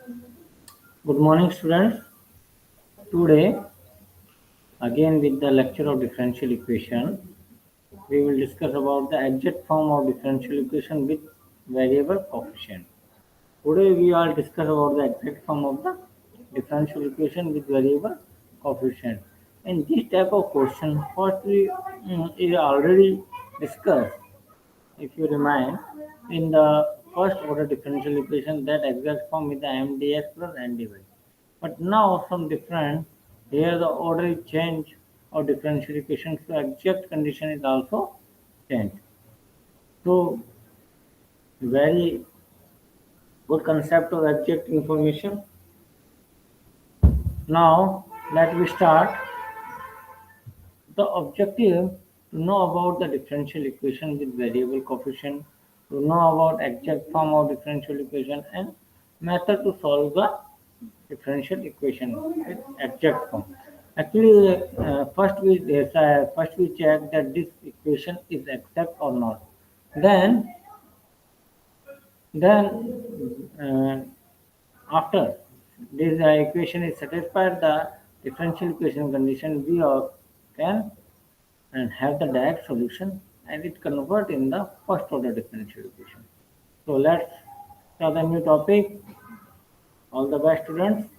Good morning, students. Today, again with the lecture of differential equation, we will discuss about the exact form of differential equation with variable coefficient. Today, we will discuss about the exact form of the differential equation with variable coefficient. In this type of question, first we is already discussed. If you remind, in the first order differential equation, that exact form is the mdx plus ndy. But now some different, here the order is changed of differential equation, so exact condition is also changed. So very good concept of exact information. Now let me start. The objective to know about the differential equation with variable coefficient, to know about exact form of differential equation and method to solve the differential equation with exact form. Actually, first we check that this equation is exact or not. Then then after this equation is satisfied, the differential equation condition we can and have the direct solution and it convert in the first order differential equation. So let's start a new topic. All the best, students.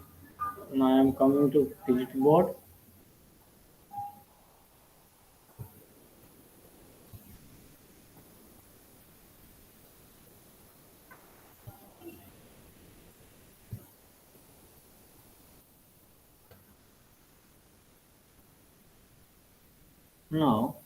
Now I am coming to physics board. Now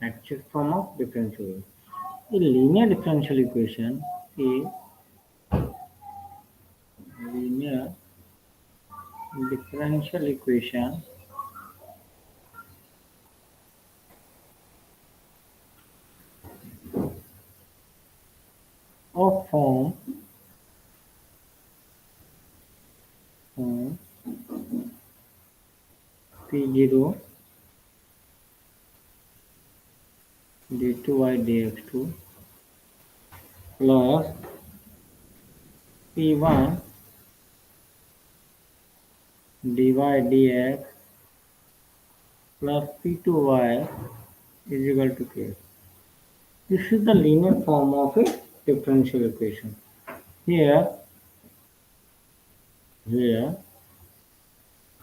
actual form of differential equation. A linear differential equation is linear differential equation of form P0 d2y dx2 plus P1 dy dx plus P2y is equal to k. This is the linear form of a differential equation. Here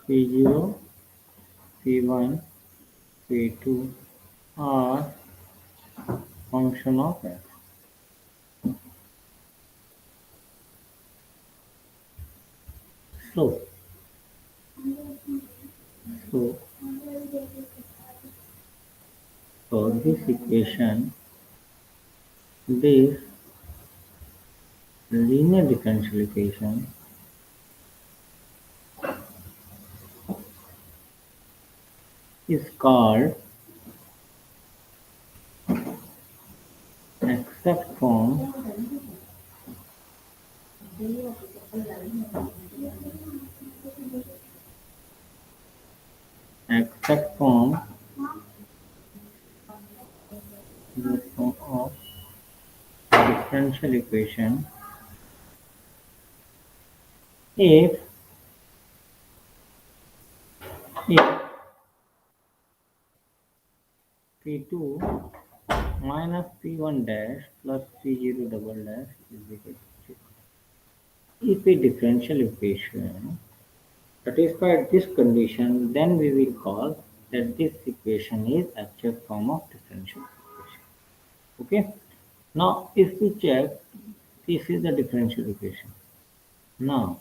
P0, P1, P2 are function of x. So, so for this equation, this linear differential equation is called exact form exact form the form of differential equation if if P2 minus P1 dash plus P0 double dash is equal to 0. If a differential equation satisfies this condition, then we will call that this equation is exact form of differential equation. Okay. Now, if we check, this is the differential equation. Now,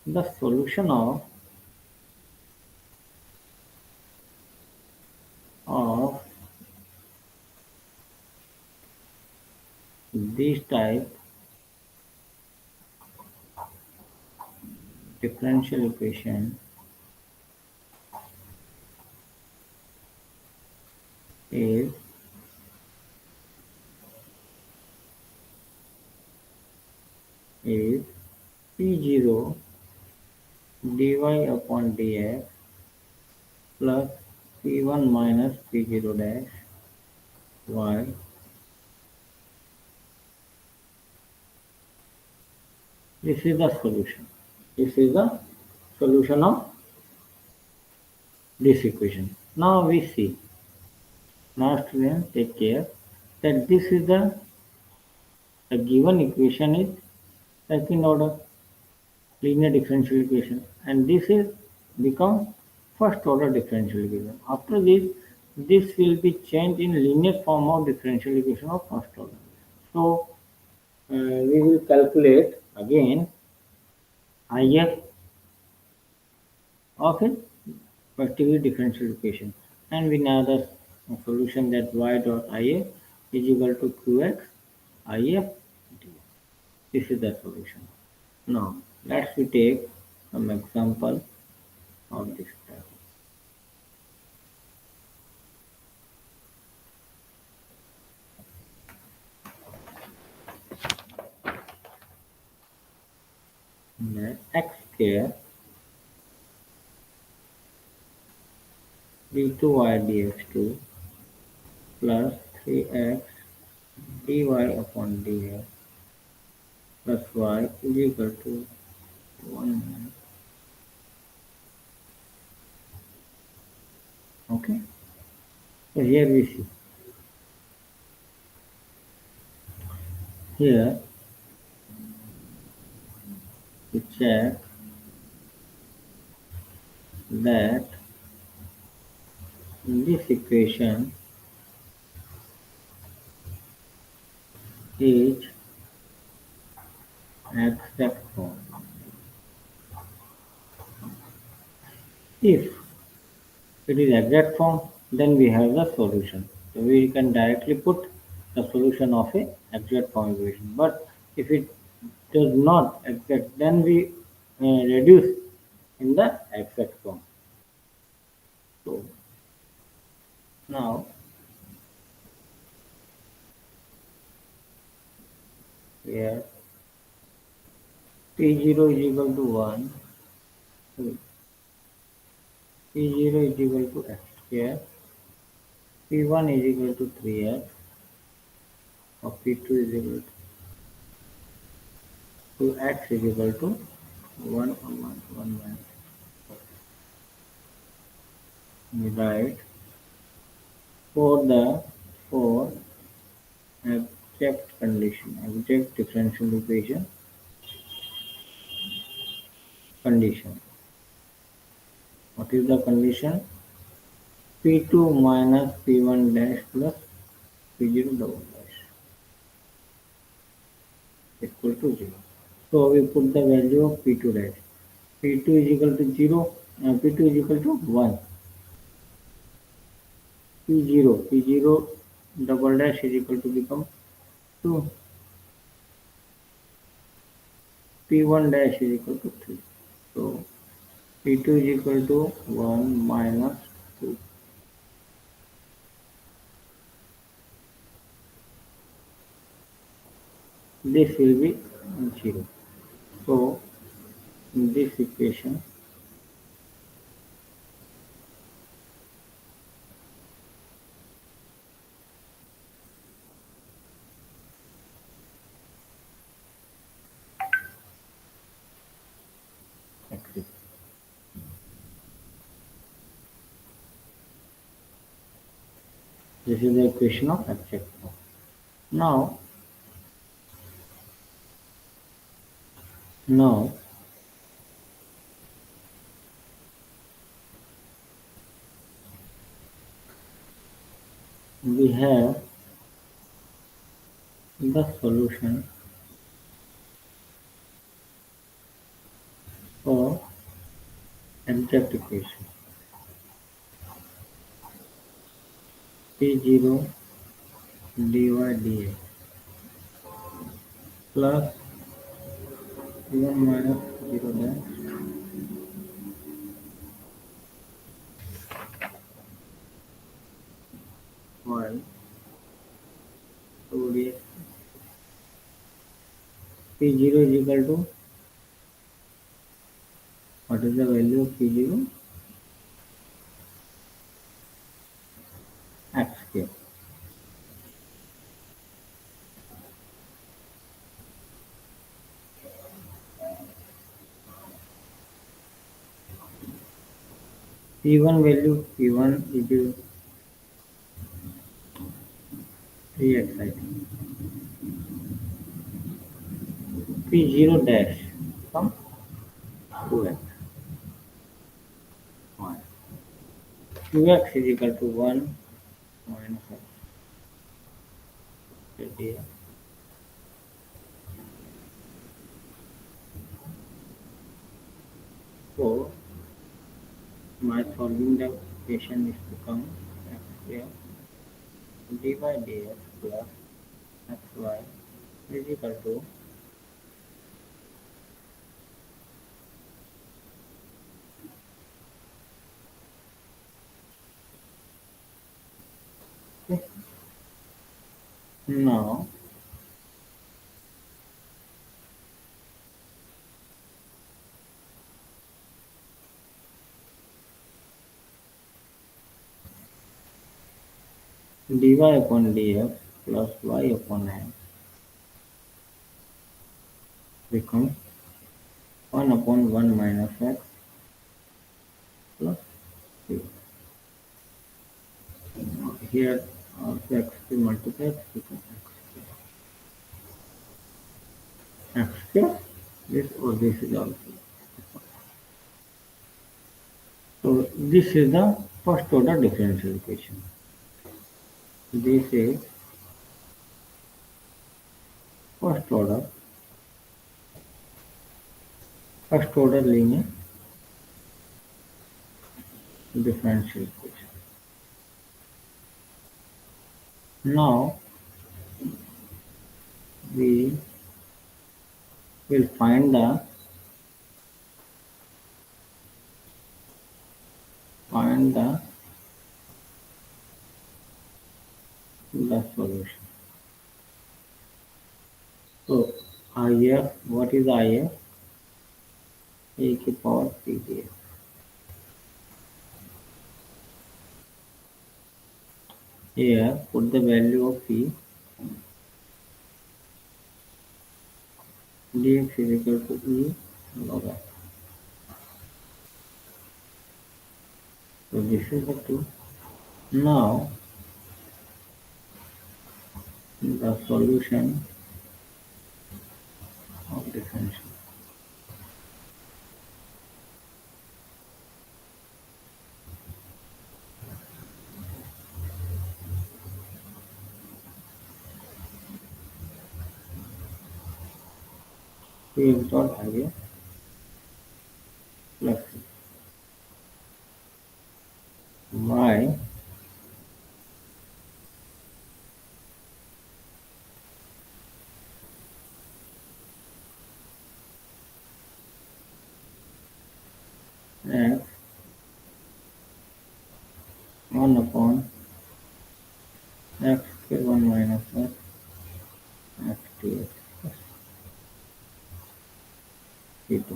the solution of this type differential equation is is P0 dy upon dx plus P1 minus P0 dash y. This is the solution. This is the solution of this equation. Now we see. Now students take care that this is the given equation is second order linear differential equation, and this is become first order differential equation. After this will be changed in linear form of differential equation of first order. So we will calculate again IF of a particular differential equation, and we know the solution that y dot IF is equal to qx IF dx. This is the solution. Now let's we take some example of this type. Let x square d2y dx2 plus 3x dy upon dx plus y is equal to 1. Okay, so here we see. Here we check that in this equation is exact form. If it is exact form, then we have the solution. So we can directly put the solution of a exact form equation. But if it does not exact, then we reduce in the exact form. So now here P0 is equal to 1, P0 is equal to x square, P1 is equal to 3x, or P2 is equal to x is equal to 1 on 1 minus. We write for exact condition, exact differential equation condition. What is the condition? P2 minus P1 dash plus P0 double dash equal to 0. So we put the value of P2 dash. P2 is equal to 0, P2 is equal to 1. P0 double dash is equal to become 2. P1 dash is equal to 3. So P2 is equal to 1 minus 2. This will be 0. So in this equation exists. This is the equation of exact form. Now we have the solution for exact equation. P0 dy dx plus 1 minus 0 dash P0 is equal to, what is the value of P0? X square. P1 value, P1 is 3x I think. P0 dash from 2x. Why? 2x is equal to 1 minus x. Here. So my solving the equation is to come x square dy dx plus xy is equal to, okay. Now dy upon dx plus y upon x becomes 1 upon 1 minus x plus 3. Here also x will multiply x becomes x square. This or this is also. So this is the first order differential equation. This is first order linear differential equation. Now we will find the solution. So IF, what is IF? A की power p dx. Here put the value of p, dx is equal to e log x. So this is the two. Now the solution of differential. P dot IF plus y x 1 upon x square 1 minus x x dx plus P2.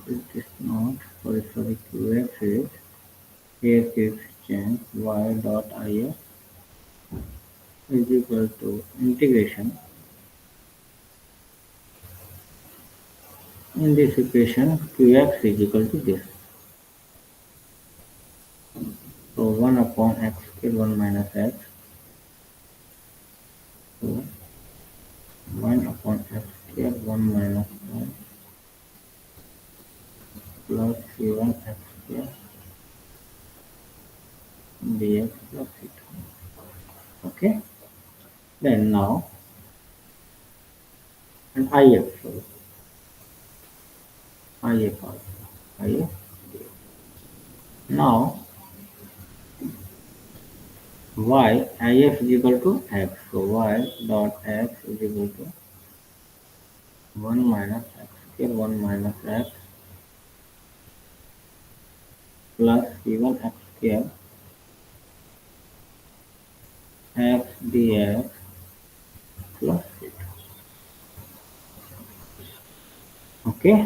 It is not, sorry, qx is, here is change y dot if is equal to integration. In this equation, qx is equal to this. So 1 upon x square 1 minus x. So 1 upon x square 1 minus x plus c1 x square dx plus c2. Okay. Then now, and if, sorry, if also, if. Now y if is equal to x. So y dot x is equal to 1 minus x square 1 minus x plus c1 x square x dx plus c2. Okay?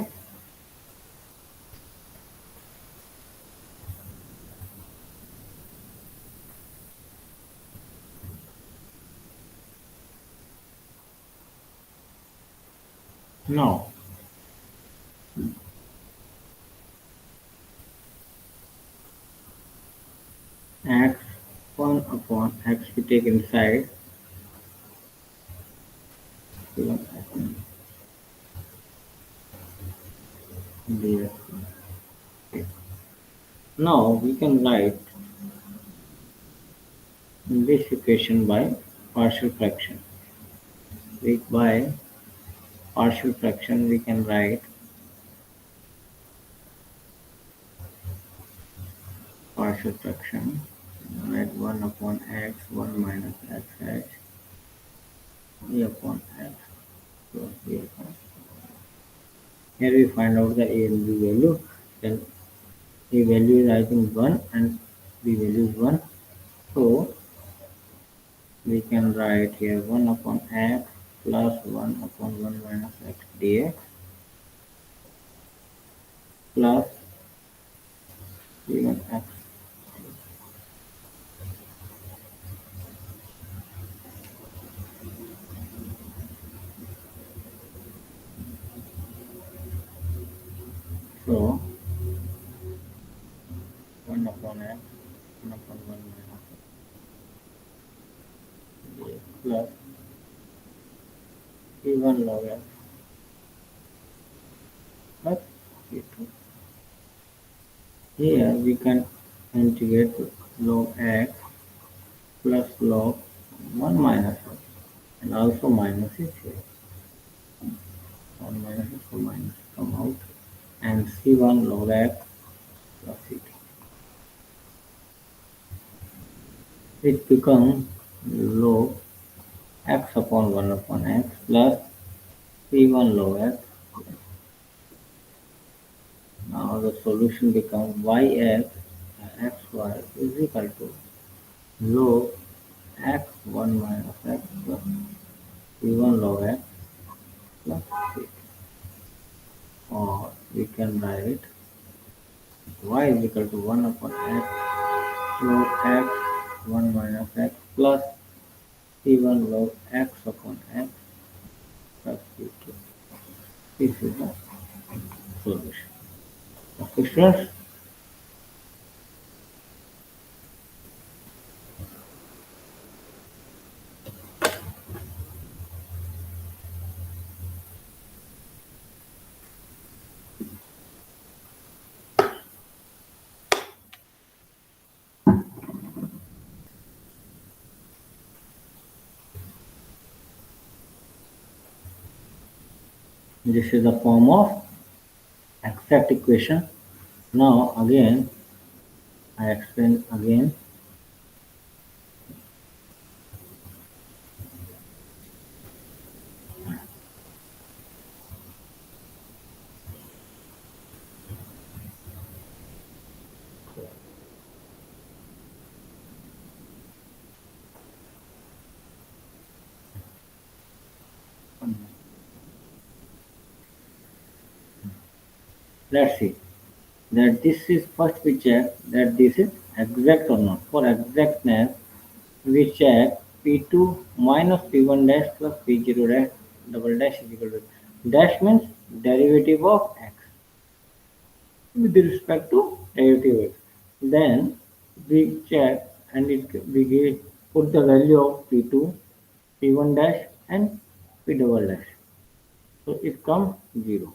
Now, x 1 upon x we take inside c1 x dx. Now we can write this equation by partial fraction. By partial fraction we can write partial fraction, write 1 upon x 1 minus x h e upon x plus b upon. Here we find out the a and b value. Then a value is I think 1 and b value is 1. So we can write here 1 upon x plus 1 upon 1 minus x dx plus even x. So 1 upon x 1 upon 1 minus x dx plus c1 log x plus c2. Here we can integrate log x plus log 1 minus x and also minus is here. 1 minus is so minus come out and c1 log x plus c2. It becomes log x upon 1 upon x plus c1 log x. Now the solution becomes yx xy is equal to log x 1 minus x plus c1 log x plus c2. Or we can write y is equal to 1 upon x log x 1 minus x plus c1 log x upon x plus c2. This is the solution. Okay, students? This is the form of exact equation. Now again, I explain again. Let's see that this is first we check that this is exact or not. For exactness, we check P2 minus P1 dash plus P0 dash double dash is equal to dash means derivative of x with respect to derivative x. Then we check and we get put the value of P2, P1 dash and P double dash. So it comes 0.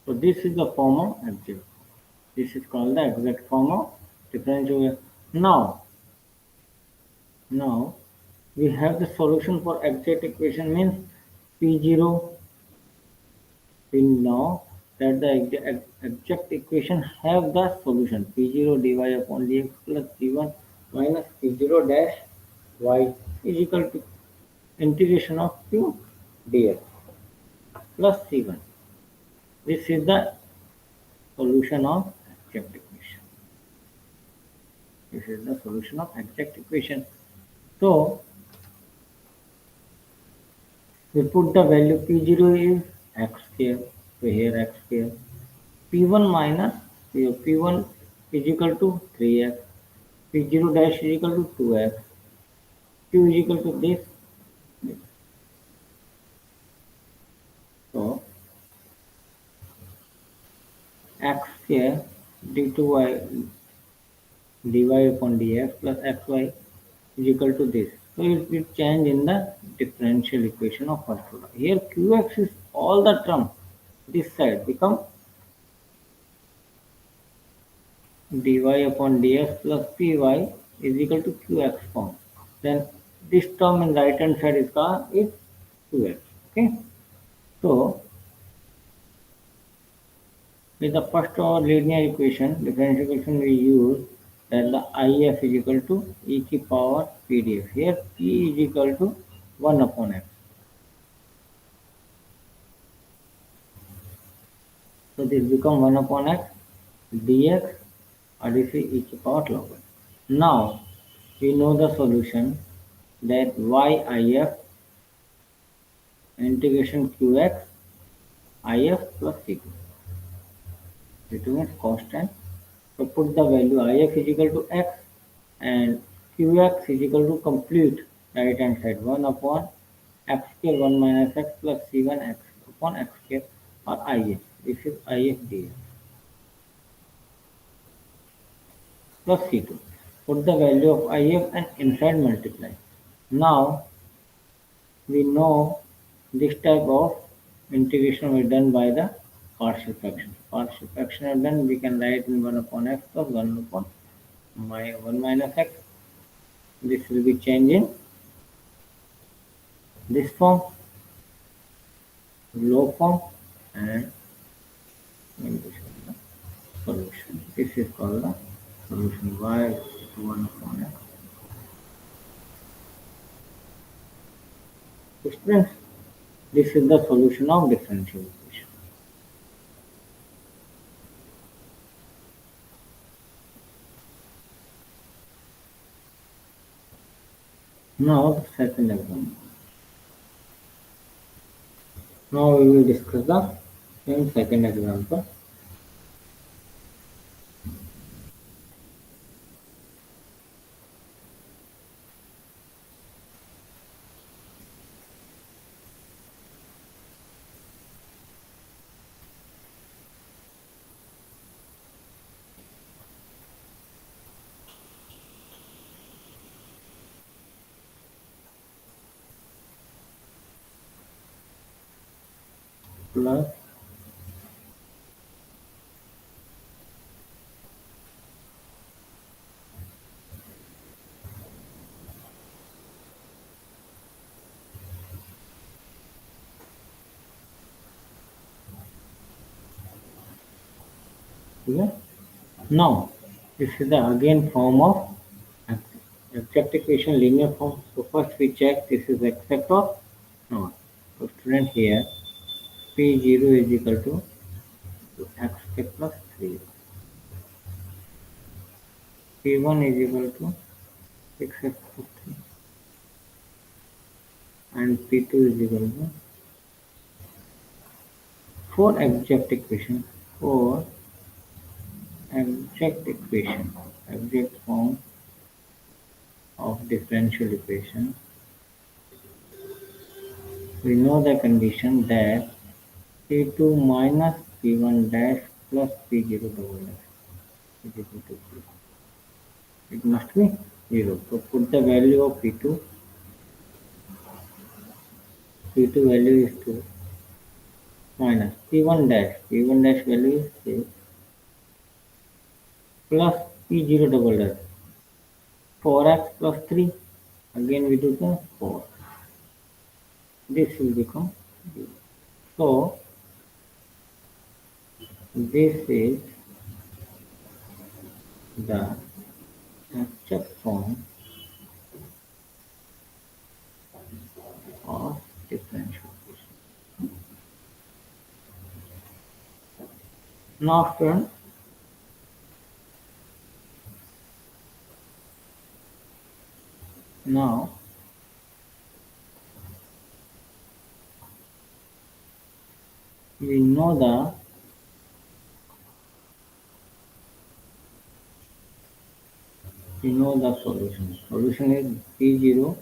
So this is the form of exact. This is called the exact form of differential. Now we have the solution for exact equation means P0. We know that the exact equation have the solution P0 dy upon dx plus C1 minus P0 dash y is equal to integration of Q dx plus C1. This is the solution of exact equation. is the solution of exact equation. So we put the value P0 is x square. So here x square. P1 minus P1 is equal to 3x. P0 dash is equal to 2x. Q is equal to this. So x square d2y dy upon dx plus xy is equal to this. So it will change in the differential equation of first order. Here qx is all the term. This side become dy upon dx plus py is equal to qx form. Then this term in right hand side is qx. Okay. So with the first order linear equation, differential equation we use that the if is equal to e to power pdf. Here p is equal to 1 upon x. So this become 1 upon x dx or this is e to power log n. Now we know the solution that yif integration qx if plus c2. C2 means constant. So put the value if is equal to x and qx is equal to complete right hand side 1 upon x square 1 minus x plus c1 x upon x square or if. This is if dx plus c2. Put the value of if and inside multiply. Now we know this type of integration will be done by the partial fraction. Partial fraction are done, we can write in 1 upon x plus 1 upon 1 minus x. This will be changed in this form, low form, and in this is the solution. This is called the solution y is equal to 1 upon x. So students, this is the solution of differential equation. Now the second example. Now we will discuss the same second example. Plus okay. Now this is the again form of exact equation linear form. So first we check this is exact or not. So student here P0 is equal to x plus 3. P1 is equal to 6x plus 3 and P2 is equal to 4 exact equation. 4 exact equation, exact form of differential equation. We know the condition that P2 minus P1 dash plus P0 double dash is equal to 0. It must be 0. So put the value of P2. P2 value is 2 minus P1 dash. P1 dash value is 6 plus P0 double dash. 4x plus 3. Again we do the 4. This will become 0. So this is the exact form of differential equation. Now friends, Now we know the solution. Solution is P0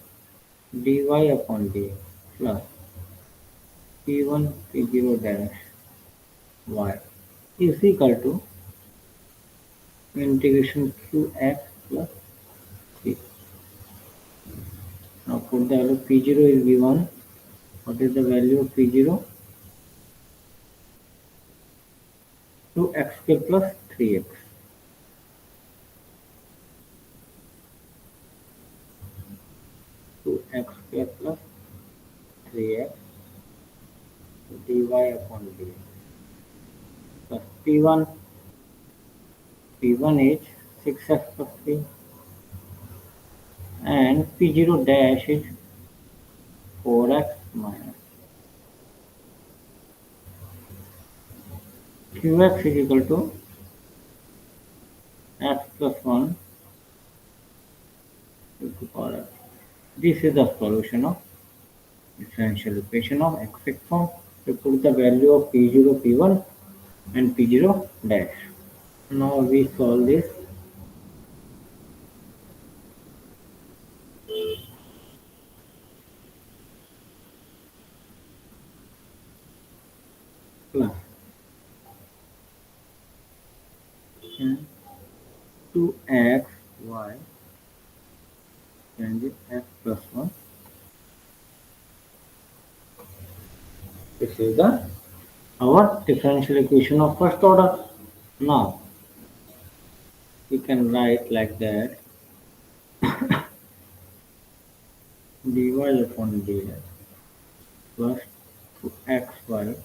dy upon dx plus P1 P0 dash y is equal to integration qx plus 3. Now put the value P0 is given. What is the value of P0? 2x square plus 3x. 2x square plus 3x dy upon dx plus P1 is 6x plus 3 and P0 dash is 4x minus qx is equal to x plus 1 to the power x. This is the solution of differential equation of exact form. We put the value of P0, P1 and P0 dash. Now we solve this. Plus 2x y and x plus 1. This is the our differential equation of first order. Now we can write like that dy upon dx plus 2xy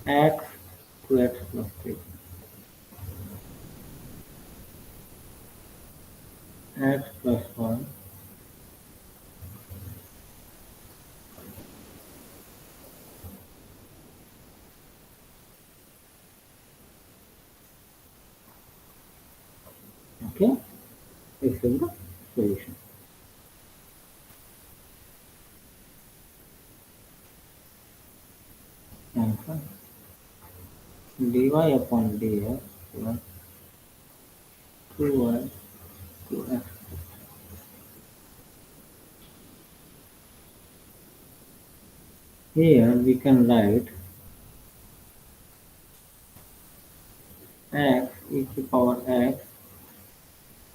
x to x plus 3 x plus 1 okay. This is the solution. Answer dy upon dx plus 2y to x. Here we can write x e to power x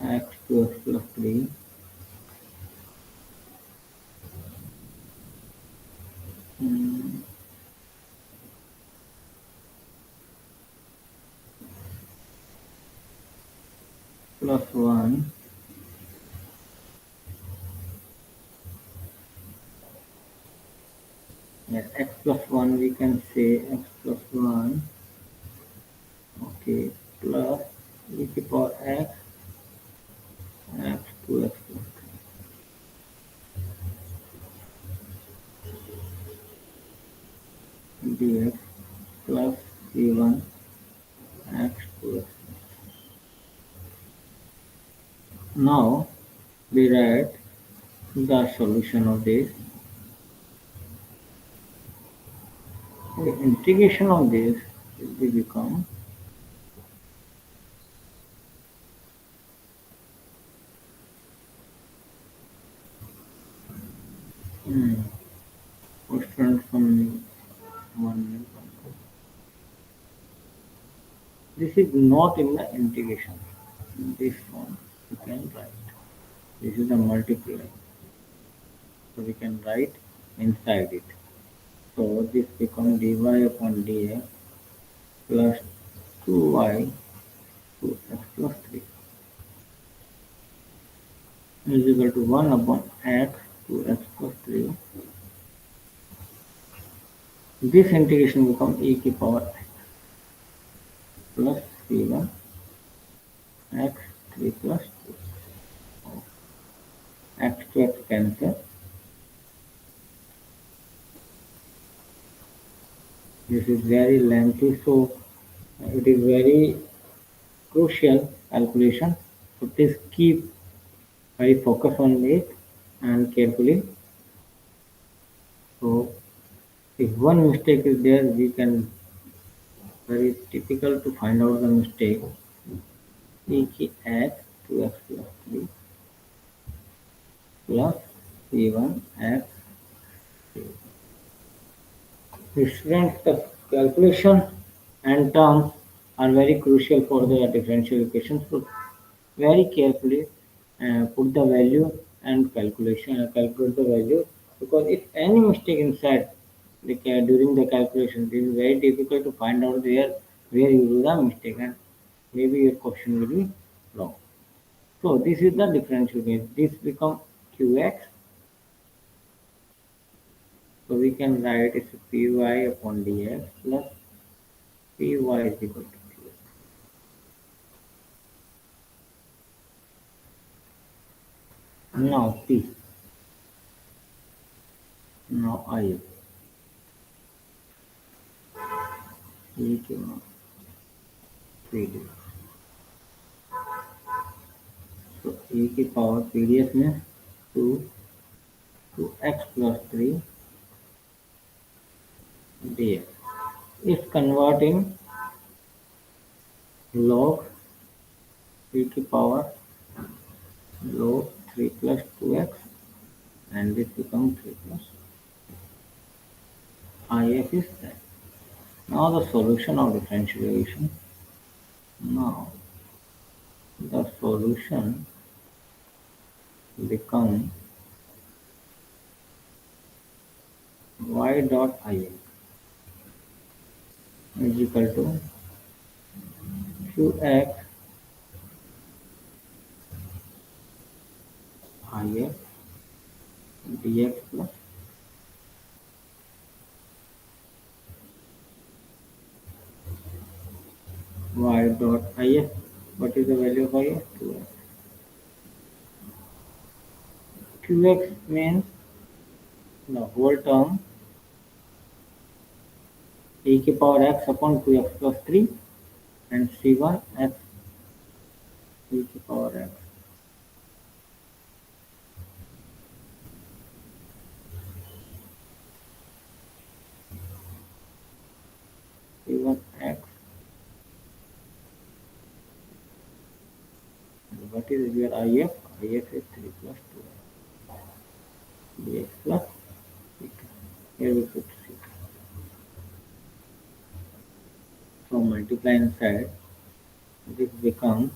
x to x plus 3 mm, plus 1 yes x plus 1 we can say x plus 1 okay plus e to power x x to x plus 3 dx plus c1 x to x. Now we write the solution of this. The integration of this will become constant from 1. This is not in the integration. In this form you can write. This is the multiply. So we can write inside it. So this becomes dy upon dx plus 2y to x plus 3 is equal to 1 upon x to x plus 3. This integration becomes e to power x plus c1 x 3 plus 2. X to x cancel. This is very lengthy, so it is very crucial calculation. So please keep Very focus on it and carefully. So if one mistake is there, we can very difficult to find out the mistake. E key x 2x plus 3 plus c1 x. Students, the calculation and terms are very crucial for the differential equation. So very carefully put the value and calculate the value, because if any mistake inside during the calculation, it is very difficult to find out where you do the mistake, and maybe your question will be wrong. So this is the differential case. This become qx. So we can write it's py upon dx plus py is equal to qx. Now p. Now I. E के P D, तो e की power PDF में to two x plus three d x is converting log e की power log 3 plus 2x, and this becomes 3 plus if is that. Now the solution of differential equation. Now the solution become y dot if is equal to qx if dx plus y dot if. What is the value of if? 2x. Qx means the whole term e की power x upon 2x plus 3, and c1 x e की power x c1 x. What is your if? If is 3 plus 2x dx plus c2. Here we put c2. So multiply inside, this becomes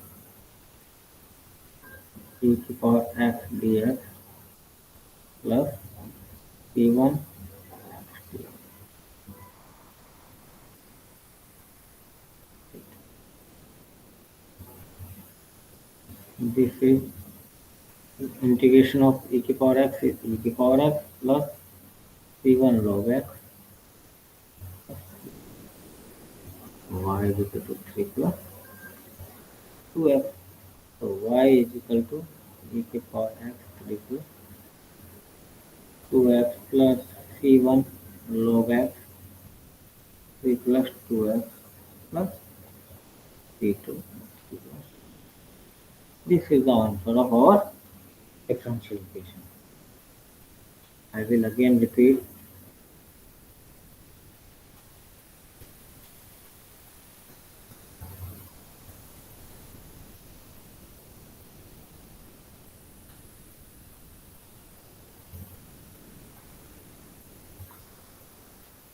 e की power x dx plus c1 x dx. This is integration of e की power x is e की power x plus c1 log x y is equal to 3 plus 2x. So y is equal to e की power x 3 plus 2x plus c1 log x 3 plus 2x plus c2. This is the answer of our differential equation. I will again repeat.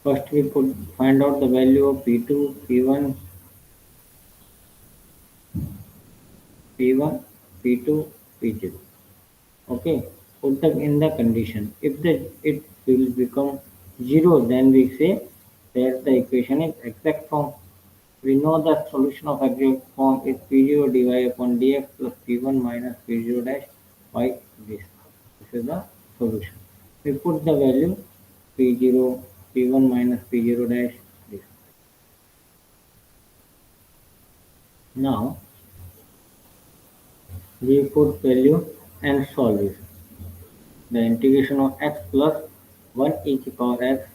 First we find out the value of P2, P1, P1, P2, P0. Okay, put them in the condition. If it will become 0, then we say that the equation is exact form. We know the solution of exact form is P0 dy upon dx plus P1 minus P0 dash by this. This is the solution. We put the value P0, P1 minus P0 dash this. Now we put value and solve this. The integration of x plus 1 e to power x,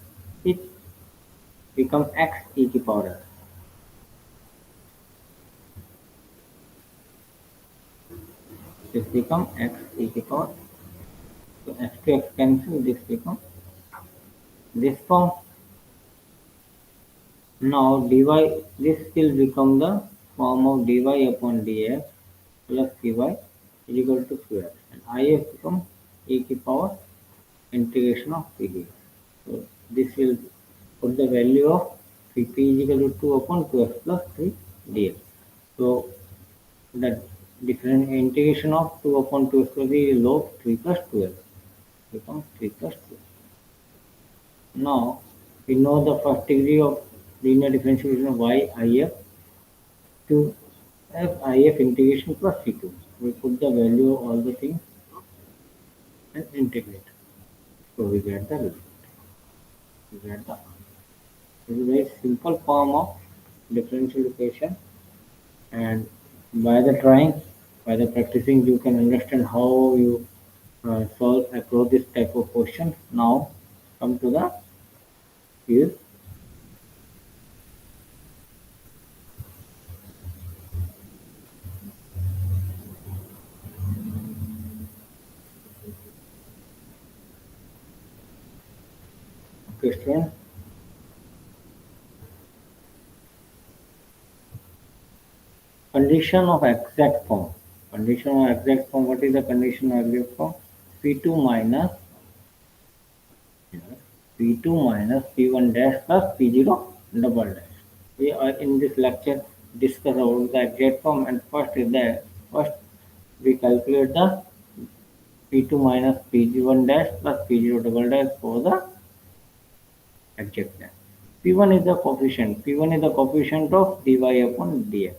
it becomes x e to power x. This become x e to power. So x to x cancel. This become this form. Now dy, this will become the form of dy upon dx plus dy is equal to qx, and if become e to power integration of pd. So this will put the value of p is equal to 2 upon 2x plus 3 dx. So the different integration of 2 upon 2x plus 3 is log 3 plus 2x becomes 3 plus 2. Now we know the first degree of linear differentiation of y if to f if integration plus c2. We put the value of all the things and integrate. So we get the result. We get the answer. It is a very simple form of differential equation, and by the trying, by the practicing, you can understand how you solve approach this type of question. Now come to the use question. Condition of exact form. Condition of exact form. What is the condition of exact form? P2 minus P2 minus P1 dash plus P0 double dash. We are in this lecture discuss about the exact form, and first we calculate the P2 minus P1 dash plus P0 double dash for the exactness. P1 is the coefficient. P1 is the coefficient of dy upon dx.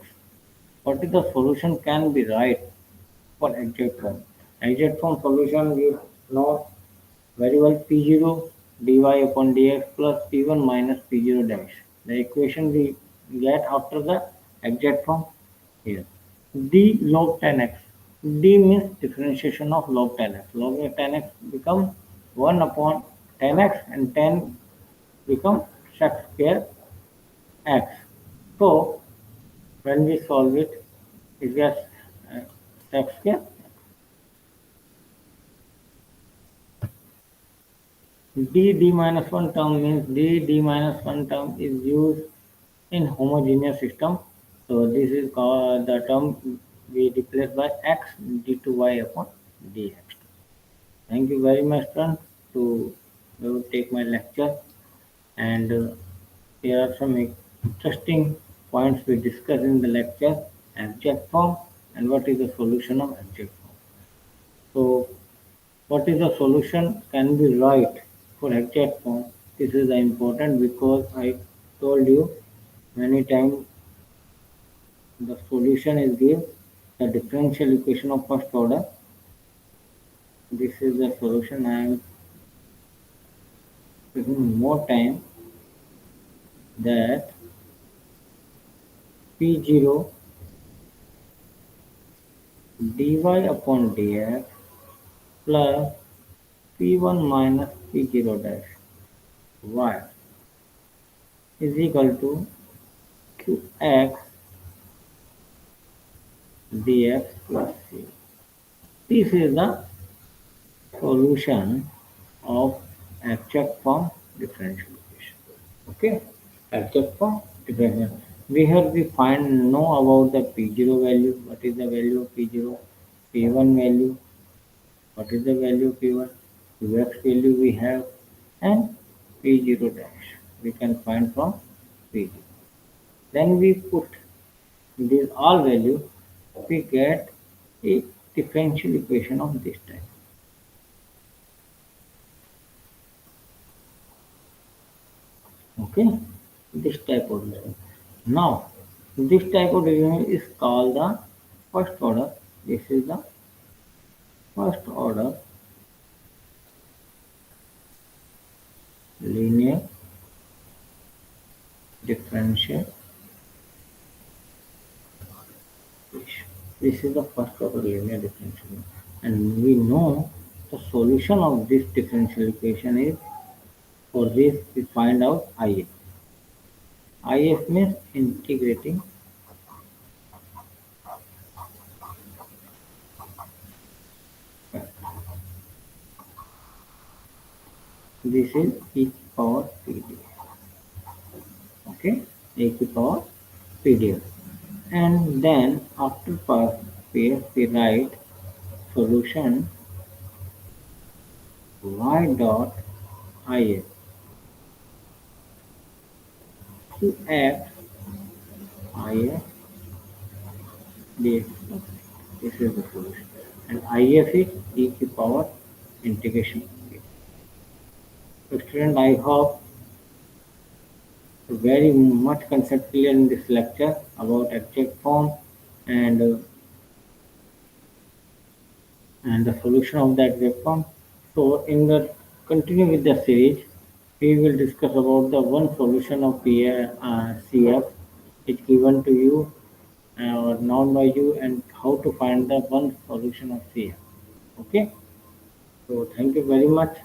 What is the solution can be right for exact form? Exact form solution we know very well P0 dy upon dx plus P1 minus P0 dash. The equation we get after the exact form here. D log 10x. D means differentiation of log 10x. Log 10x become 1 upon 10x, and 10 become sec square x. So when we solve it, it gets sec square. D minus 1 term means D minus 1 term is used in homogeneous system. So this is called the term we replace by x d2y upon dx. Thank you very much, friend, to take my lecture. And here are some interesting points we discuss in the lecture: abstract form and what is the solution of abstract form. So what is the solution can be right for exact form. This is important because I told you many times the solution is give the differential equation of first order. This is the solution. I am taking more time that P0 dy upon dx plus P1 minus P0 dash y is equal to qx dx plus c. This is the solution of abstract form differential equation. Okay, abstract form differential. We have we find know about the P0 value. What is the value of P0? P1 value. What is the value of P1? Ux value we have, and P0 dash we can find from P0. Then we put these all value, we get a differential equation of this type. Okay, this type of value. Now, this type of value is called the first order. This is the first order linear differential equation. This is the first order linear differential equation. And we know the solution of this differential equation is, for this we find out if. If means integrating This is e to power pdf. Okay, e to power pdf. And then after pdf we write solution y dot if to f if dx. This is the solution. And if is e to power integration. So student, I hope very much concept clear in this lecture about exact form and and the solution of the exact form. So in the continue with the series, we will discuss about the one solution of CF is given to you or known by you and how to find the one solution of CF. Okay. So thank you very much.